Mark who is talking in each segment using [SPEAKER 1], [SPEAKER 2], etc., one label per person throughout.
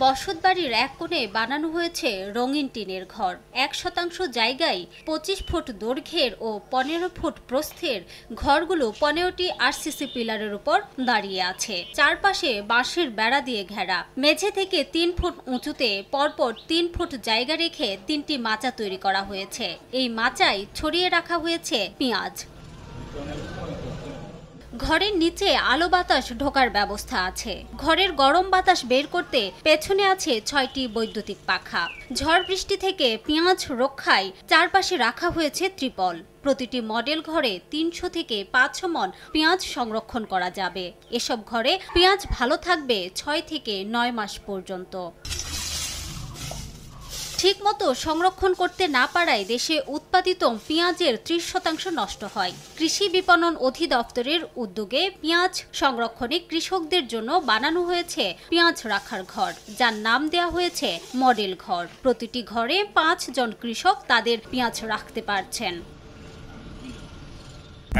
[SPEAKER 1] বসতবাড়ির এক কোণে বানানো হয়েছে রঙিন টিনের ঘর। 1% জায়গায় 25 ফুট দৈর্ঘ্যের ও 15 ফুট প্রস্থের ঘরগুলো 15টি আরসিসি পিলারের উপর দাঁড়িয়ে আছে। চারপাশে বাঁশের বেড়া দিয়ে ঘেরা। মেঝে থেকে 3 ফুট উঁচুতে পরপর 3 ফুট জায়গা রেখে 3টি মাচা তৈরি করা হয়েছে। এই মাচায় ছড়িয়ে রাখা হয়েছে পেঁয়াজ। ঘরের নিচে আলো বাতাস ঢোকার ব্যবস্থা আছে। ঘরের গরম বাতাস বের করতে পেছনে আছে 6টি বৈদ্যুতিক পাখা। ঝড় বৃষ্টি থেকে পেঁয়াজ রক্ষায় চারপাশে রাখা হয়েছে ত্রিপল। প্রতিটি মডেল ঘরে 300 থেকে 500 মণ পেঁয়াজ সংরক্ষণ করা যাবে। এসব ঘরে পেঁয়াজ ভালো থাকবে 6 থেকে 9 মাস পর্যন্ত। ঠিকমতো সংরক্ষণ করতে না পারায় দেশে উৎপাদিত পেঁয়াজের 30% নষ্ট হয়। কৃষি বিপণন অধিদপ্তরের উদ্যোগে পেঁয়াজ সংরক্ষণে কৃষকদের জন্য বানানো হয়েছে পেঁয়াজ রাখার ঘর, যার নাম দেওয়া হয়েছে মডেল ঘর। প্রতিটি ঘরে 5 জন কৃষক তাদের পেঁয়াজ রাখতে পারছেন।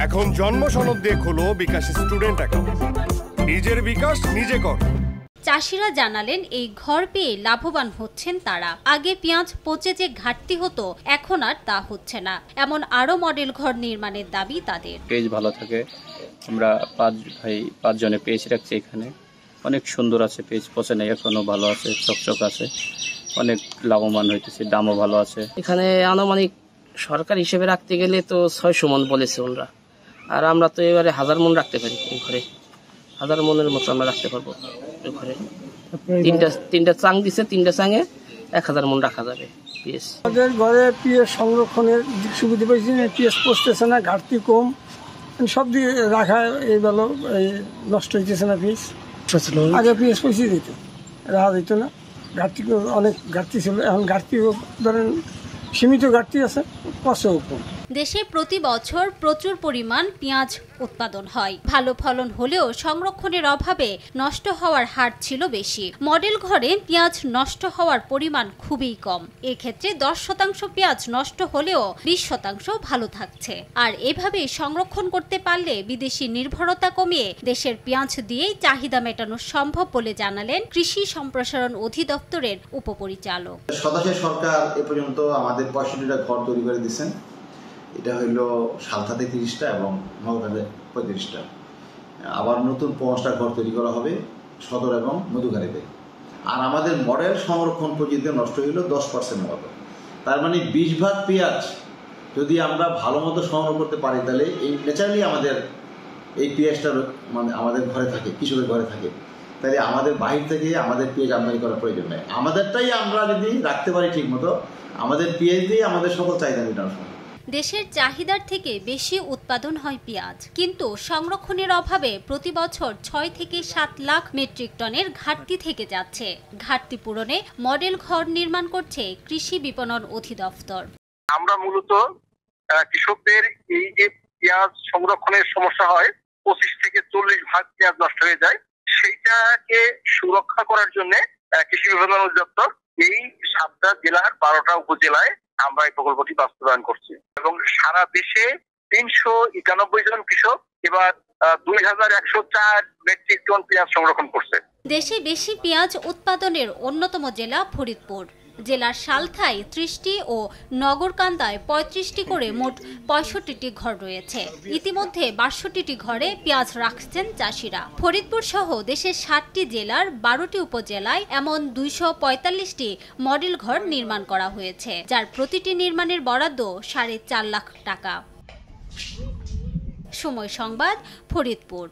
[SPEAKER 2] এখন জন্ম সনদ দিয়ে খোলো বিকাশ স্টুডেন্ট অ্যাকাউন্ট। নিজের বিকাশ নিজে কর।
[SPEAKER 1] চাষিরা জানালেন এই ঘর পেয়ে লাভবান হচ্ছেন তারা। আগে পেঁয়াজ পচে যে ঘাটতি হতো, এখন আর তা হচ্ছে না। এমন আরো মডেল ঘর নির্মাণের দাবি তাদের।
[SPEAKER 3] পেজ ভালো থাকে। আমরা 5 জনে পেজ রাখছি এখানে। অনেক সুন্দর আছে, পেজ পচে নেই, এখনো ভালো আছে, চকচক আছে, অনেক লাভবান হইতেছে, দামও ভালো আছে।
[SPEAKER 4] এখানে আনুমানিক সরকার হিসেবে রাখতে গেলে তো 600 মণ বলেছে ওনারা, আর আমরা তো এবারে 1000 মণ রাখতে পারি। এই ঘরে 1000 মণের মতো আমরা রাখতে পারবো। তিনটা চাং দিছে, 3টা চাঙে 1000 মণ রাখা যাবে পিএস।
[SPEAKER 5] আমাদের ঘরে পিএস সংরক্ষণের সুবিধা পাইছি, পিএস পচতেছে না, ঘাটতি কম, সব দিয়ে রাখা এই ভালো, নষ্ট হইতেছে না পিএস। আগে পিএস পয়সা দিত, রাখা দিত না, ঘাটতি অনেক ঘাটতি ছিল। এখন ঘাটতি ধরেন সীমিত ঘাটতি আছে, পচেও কম।
[SPEAKER 1] দেশে প্রতি বছর প্রচুর পরিমাণ পেঁয়াজ উৎপাদন হয়। ভালো ফলন হলেও সংরক্ষণের অভাবে নষ্ট হওয়ার হার ছিল বেশি। মডেল ঘরে পেঁয়াজ নষ্ট হওয়ার পরিমাণ খুবই কম। এক্ষেত্রে 10% পেঁয়াজ নষ্ট হলেও 20% ভালো থাকছে। আর এভাবে সংরক্ষণ করতে পারলে বিদেশি নির্ভরতা কমিয়ে দেশের পেঁয়াজ দিয়েই চাহিদা মেটানো সম্ভব বলে জানালেন কৃষি সম্প্রসারণ অধিদপ্তরের উপপরিচালক।
[SPEAKER 6] সদাশয় সরকার এ পর্যন্ত আমাদের 65টা ঘর তৈরি করে দিয়েছেন। এটা হইল সালথাতে 30টা এবং নওগাঁতে 35টা। আবার নতুন 5টা ঘর তৈরি করা হবে সদর এবং মধুঘাড়িতে। আর আমাদের মডেল সংরক্ষণ পদ্ধতিতে নষ্ট হইল 10% মতো। তার মানে 20 ভাগ পেঁয়াজ যদি আমরা ভালো মতো সংগ্রহ করতে পারি, তাহলে এই ন্যাচারালি আমাদের এই পেঁয়াজটা মানে আমাদের ঘরে থাকে, কৃষকের ঘরে থাকে, তাহলে আমাদের বাহির থেকে আমাদের পেঁয়াজ আমদানি করার প্রয়োজন নেই। আমাদেরটাই আমরা যদি রাখতে পারি ঠিক মতো, আমাদের পেঁয়াজ দিয়ে আমাদের সকল চাহিদা মেটানো সম্ভব।
[SPEAKER 1] দেশের চাহিদার থেকে বেশি উৎপাদন হয় পেঁয়াজ, কিন্তু সংরক্ষণের অভাবে প্রতি বছর 6 থেকে 7 লাখ মেট্রিক টনের ঘাটতি থেকে যাচ্ছে। ঘাটতি পূরণে মডেল ঘর নির্মাণ করছে কৃষি বিপণন অধিদপ্তর।
[SPEAKER 7] আমরা মূলত কৃষকদের এই যে পেঁয়াজ সংরক্ষণের সমস্যা হয়, 25 থেকে 40 ভাগ পেঁয়াজ নষ্ট হয়ে যায়, সেইটাকে সুরক্ষা করার জন্য কৃষি বিপণন অধিদপ্তর এই 7টা জেলার 12টা উপজেলায় আমরা এই প্রকল্পটি বাস্তবায়ন করছি এবং সারা দেশে 391 জন কৃষক এবার 2104 মেট্রিক টন পেঁয়াজ সংরক্ষণ করছে।
[SPEAKER 1] দেশে বেশি পেঁয়াজ উৎপাদনের অন্যতম জেলা ফরিদপুর। জেলার সালথায় 30টি ও নগরকান্দায় 35টি করে মোট 65টি ঘর রয়েছে। ইতিমধ্যে 62টি ঘরে পেঁয়াজ রাখছেন চাষিরা। ফরিদপুর সহ দেশের 7টি জেলার 12টি উপজেলায় এমন 245টি মডেল ঘর নির্মাণ করা হয়েছে, যার প্রতিটি নির্মাণের বরাদ্দ 4.5 লাখ টাকা। সময় সংবাদ, ফরিদপুর।